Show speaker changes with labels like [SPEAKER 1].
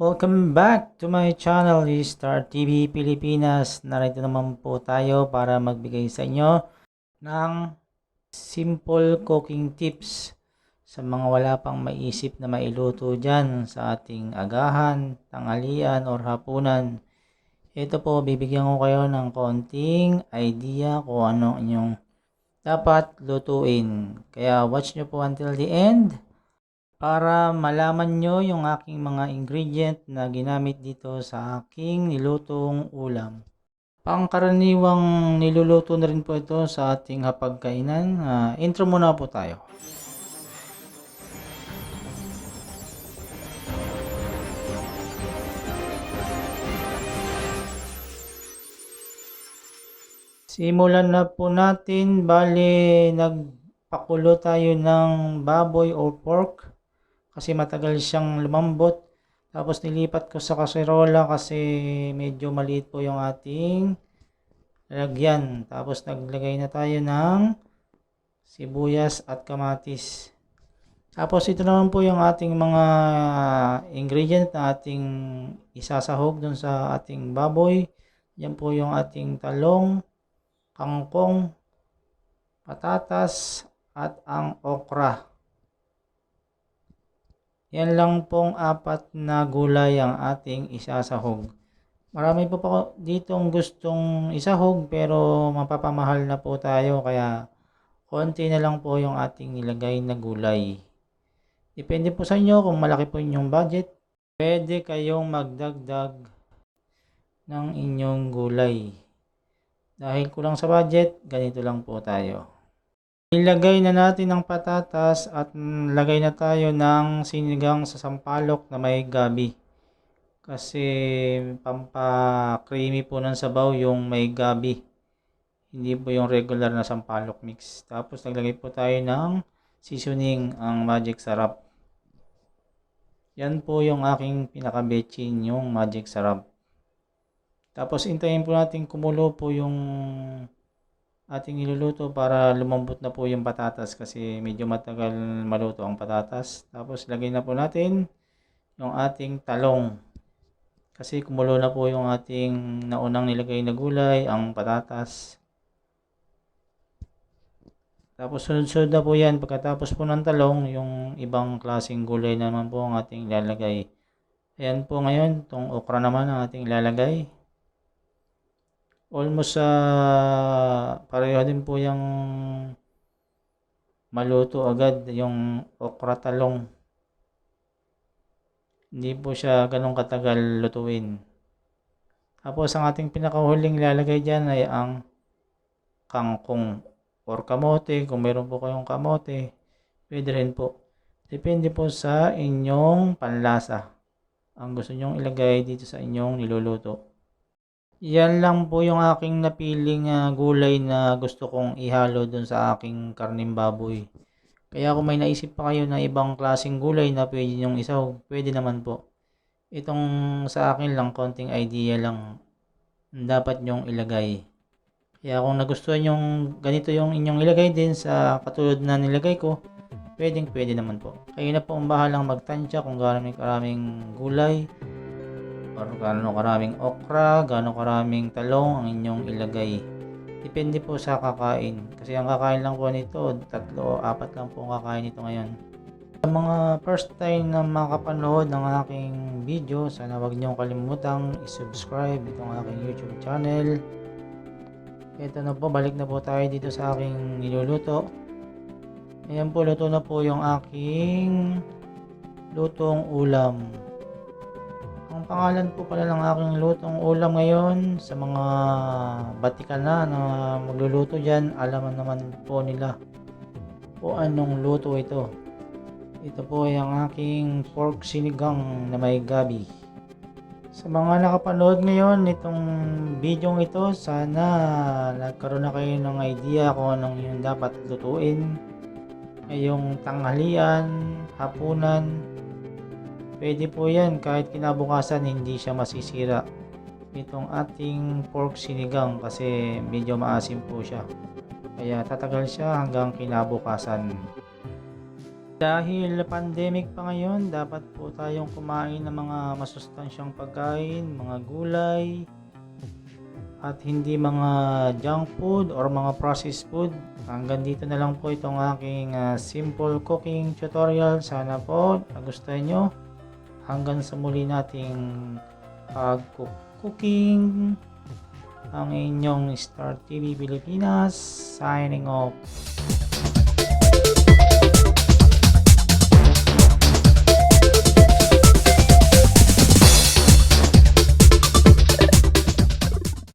[SPEAKER 1] Welcome back to my channel, Star TV Pilipinas. Narito naman po tayo para magbigay sa inyo ng simple cooking tips sa mga wala pang maisip na mailuto dyan sa ating agahan, tanghalian, or hapunan. Ito po, bibigyan ko kayo ng konting idea kung ano inyong dapat lutuin. Kaya watch nyo po until the end para malaman nyo yung aking mga ingredient na ginamit dito sa aking nilutong ulam. Pangkaraniwang niluluto na rin po ito sa ating hapagkainan. Intro muna po tayo. Simulan na po natin. Bali, nagpakulo tayo ng baboy o pork kasi matagal siyang lumambot. Tapos nilipat ko sa kaserola kasi medyo maliit po yung ating lalagyan. Tapos naglagay na tayo ng sibuyas at kamatis. Tapos ito naman po yung ating mga ingredient na ating isasahog dun sa ating baboy. Yan po yung ating talong, kangkong, patatas, at ang okra. Yan lang pong apat na gulay ang ating isasahog. Marami po pa ditong gustong isahog pero mapapamahal na po tayo kaya konti na lang po yung ating nilagay na gulay. Depende po sa inyo kung malaki po inyong budget. Pwede kayong magdagdag ng inyong gulay. Dahil kulang sa budget, ganito lang po tayo. Ilagay na natin ang patatas at lagay na tayo ng sinigang sa sampalok na may gabi. Kasi pampa-creamy po ng sabaw yung may gabi. Hindi po yung regular na sampalok mix. Tapos naglagay po tayo ng seasoning, ang Magic Sarap. Yan po yung aking pinaka-betchin, yung Magic Sarap. Tapos intayin po natin kumulo po yung ating niluluto para lumambot na po yung patatas kasi medyo matagal maluto ang patatas. Tapos lagay na po natin yung ating talong kasi kumulo na po yung ating naunang nilagay na gulay, ang patatas. Tapos sunod-sunod na po yan. Pagkatapos po ng talong, yung ibang klaseng gulay naman po ang ating ilalagay. Ayan po ngayon, itong okra naman ang ating ilalagay. Almost pareho din po yung maluto agad yung okra talong. Hindi po siya ganun katagal lutuin. Tapos ang ating pinakahuling ilalagay dyan ay ang kangkong or kamote. Kung meron po kayong kamote, pwede rin po. Depende po sa inyong panlasa. Ang gusto nyong ilagay dito sa inyong niluluto. Yan lang po yung aking napiling gulay na gusto kong ihalo dun sa aking karning baboy. Kaya kung may naisip pa kayo na ibang klaseng gulay na pwede nyong isahog, pwede naman po. Itong sa akin lang, konting idea lang dapat nyong ilagay. Kaya kung nagustuhan yung ganito yung inyong ilagay din sa katulad na nilagay ko, pwede naman po. Kayo na po ang bahalang magtansya kung gaano karaming gulay, or gaano karaming okra, gaano karaming talong ang inyong ilagay. Depende po sa kakain. Kasi ang kakain lang po nito, 3 o 4 lang po ang kakain nito ngayon. Sa mga first time na makapanood ng aking video, sana wag niyo kalimutang i-subscribe itong aking YouTube channel. Ito na po, balik na po tayo dito sa aking niluluto. Ayan po, luto na po yung aking lutong ulam. Ang pangalan po pala ng aking lutong ulam ngayon sa mga batikan na magluluto dyan, alaman naman po nila po anong luto ito. Ito po ay ang aking pork sinigang na may gabi. Sa mga nakapanood ngayon nitong video ito, sana nagkaroon na kayo ng idea kung anong yung dapat lutuin ngayong tanghalian, hapunan. Pwede po yan kahit kinabukasan hindi siya masisira. Itong ating pork sinigang kasi medyo maasim po siya. Kaya tatagal siya hanggang kinabukasan. Dahil pandemic pa ngayon, dapat po tayong kumain ng mga masustansyang pagkain, mga gulay, at hindi mga junk food or mga processed food. Hanggang dito na lang po itong aking simple cooking tutorial. Sana po nagustuhan nyo. Hanggang sa muli nating pag-cooking, ang inyong Star TV Pilipinas signing off.